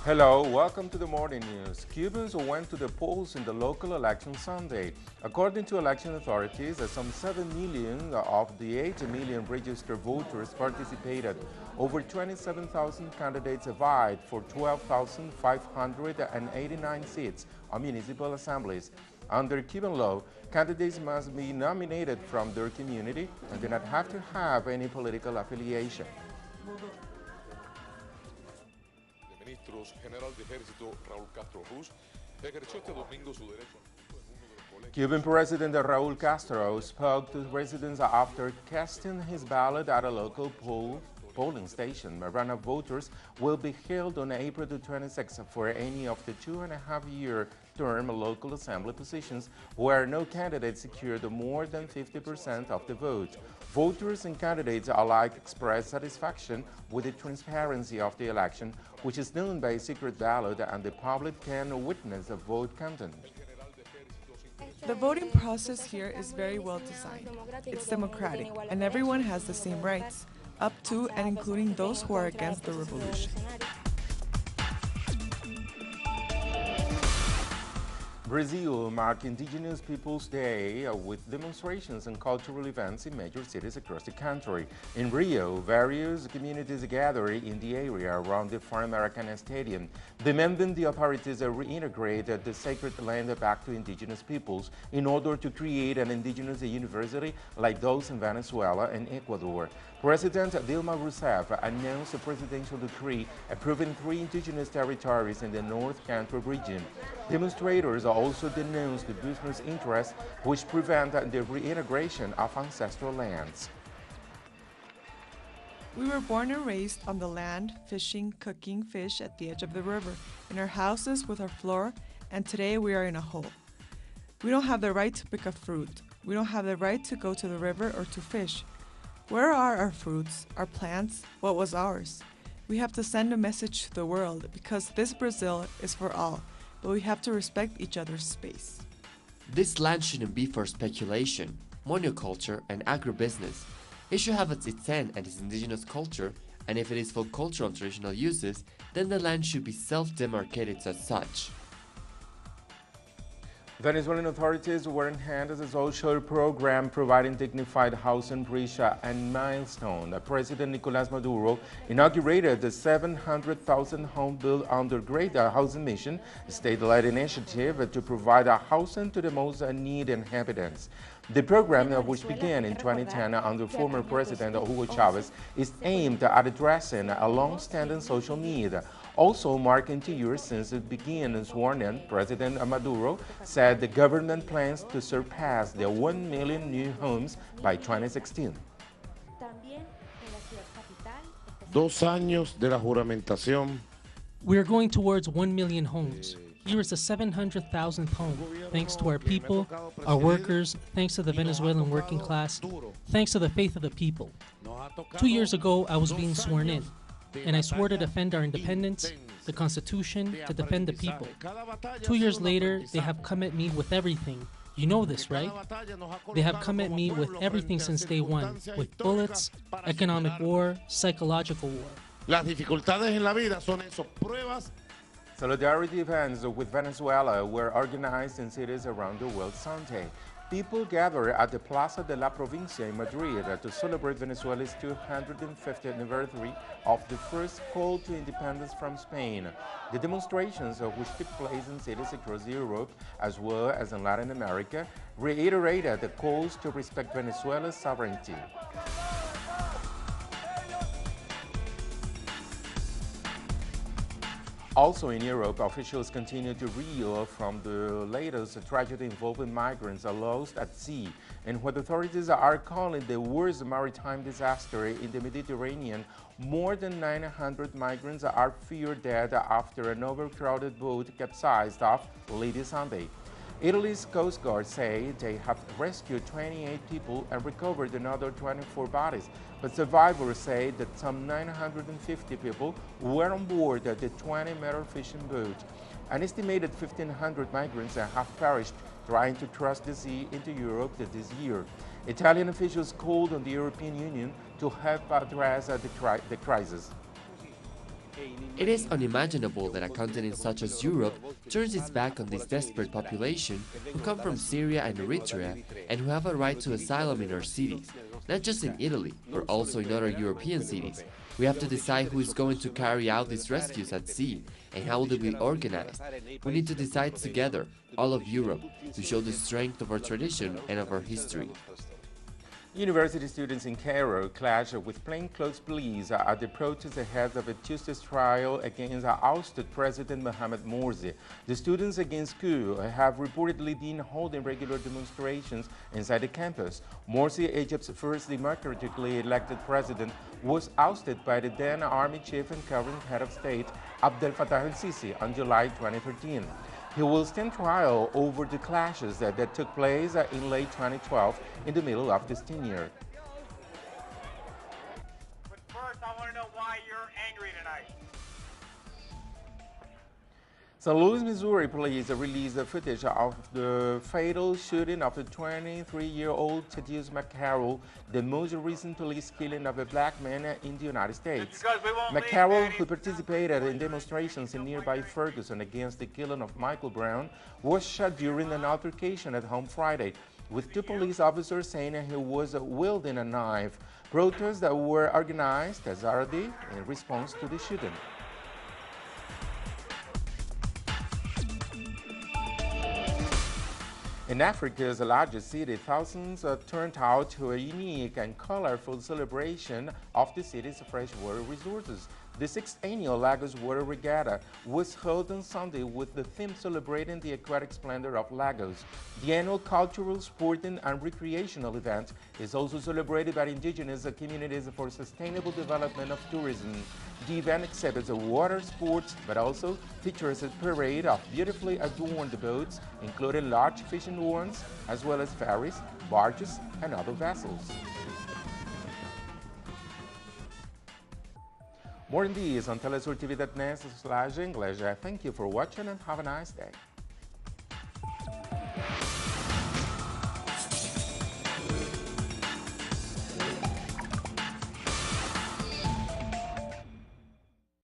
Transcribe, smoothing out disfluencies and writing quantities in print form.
Hello, welcome to the morning news. Cubans went to the polls in the local election Sunday. According to election authorities, some 7 million of the 8 million registered voters participated. Over 27,000 candidates vied for 12,589 seats on municipal assemblies. Under Cuban law, candidates must be nominated from their community and do not have to have any political affiliation. Ministros, General de Ejército Raúl Castro Ruz ejerció este domingo su derecho al voto en uno de los colegios. Cuban President Raúl Castro spoke to residents after casting his ballot at a local polling station. Runoff voters will be held on April the 26th for any of the 2.5-year term local assembly positions where no candidate secured more than 50% of the vote. Voters and candidates alike expressed satisfaction with the transparency of the election, which is done by a secret ballot, and the public can witness the vote content. The voting process here is very well designed. It's democratic, and everyone has the same rights, up to and including those who are against the revolution. Brazil marked Indigenous Peoples' Day with demonstrations and cultural events in major cities across the country. In Rio, various communities gathered in the area around the Pan-American Stadium, demanding the authorities reintegrate the sacred land back to indigenous peoples in order to create an indigenous university like those in Venezuela and Ecuador. President Dilma Rousseff announced a presidential decree approving 3 indigenous territories in the North Country region. Demonstrators also denounced the business interests which prevent the reintegration of ancestral lands. We were born and raised on the land, fishing, cooking fish at the edge of the river, in our houses with our floor, and today we are in a hole. We don't have the right to pick up fruit. We don't have the right to go to the river or to fish. Where are our fruits, our plants, what was ours? We have to send a message to the world because this Brazil is for all, but we have to respect each other's space. This land shouldn't be for speculation, monoculture, and agribusiness. It should have its end and its indigenous culture, and if it is for cultural and traditional uses, then the land should be self-demarcated as such. Venezuelan authorities were in hand as a social program providing dignified housing reached a milestone. President Nicolás Maduro inaugurated the 700,000 home built under Great Housing Mission, a state-led initiative to provide housing to the most needy inhabitants. The program, which began in 2010 under former President Hugo Chavez, is aimed at addressing a long-standing social need. Also marking 2 years since it began sworn in, President Maduro said the government plans to surpass the 1 million new homes by 2016. 2 años de la juramentación. We are going towards 1 million homes. Here is the 700,000th home, thanks to our people, our workers, thanks to the Venezuelan working class, thanks to the faith of the people. 2 years ago, I was being sworn in, and I swore to defend our independence, the Constitution, to defend the people. 2 years later, they have come at me with everything. You know this, right? They have come at me with everything since day one, with bullets, economic war, psychological war. Las dificultades en la vida son eso, pruebas. Solidarity events with Venezuela were organized in cities around the world Sunday. People gathered at the Plaza de la Provincia in Madrid to celebrate Venezuela's 250th anniversary of the first call to independence from Spain. The demonstrations, which took place in cities across Europe as well as in Latin America, reiterated the calls to respect Venezuela's sovereignty. Also in Europe, officials continue to reel from the latest tragedy involving migrants lost at sea, and what authorities are calling the worst maritime disaster in the Mediterranean. More than 900 migrants are feared dead after an overcrowded boat capsized off late Sunday. Italy's Coast Guard say they have rescued 28 people and recovered another 24 bodies, but survivors say that some 950 people were on board the 20-meter fishing boat. An estimated 1,500 migrants have perished trying to cross the sea into Europe this year. Italian officials called on the European Union to help address the crisis. It is unimaginable that a continent such as Europe turns its back on this desperate population who come from Syria and Eritrea and who have a right to asylum in our cities, not just in Italy, but also in other European cities. We have to decide who is going to carry out these rescues at sea and how will they be organized. We need to decide together, all of Europe, to show the strength of our tradition and of our history. University students in Cairo clashed with plainclothes police at the protest ahead of a Tuesday's trial against ousted President Mohamed Morsi. The students against coup have reportedly been holding regular demonstrations inside the campus. Morsi, Egypt's first democratically elected president, was ousted by the then army chief and current head of state, Abdel Fattah el-Sisi, on July 2013. He will stand trial over the clashes that took place in late 2012 in the middle of this tenure. But first, I want to know why you're angry tonight. St. Louis, Missouri police released the footage of the fatal shooting of the 23-year-old Thaddeus McCarroll, the most recent police killing of a black man in the United States. McCarroll, who participated in demonstrations in nearby Ferguson against the killing of Michael Brown, was shot during an altercation at home Friday, with two police officers saying he was wielding a knife. Protests that were organized as Saturday in response to the shooting. In Africa's largest city, thousands turned out to a unique and colorful celebration of the city's freshwater resources. The 6th annual Lagos Water Regatta was held on Sunday with the theme celebrating the aquatic splendor of Lagos. The annual cultural, sporting, and recreational event is also celebrated by indigenous communities for sustainable development of tourism. The event exhibits water sports, but also features a parade of beautifully adorned boats, including large fishing ones, as well as ferries, barges, and other vessels. More on these on telesurtv.net/English. Thank you for watching and have a nice day.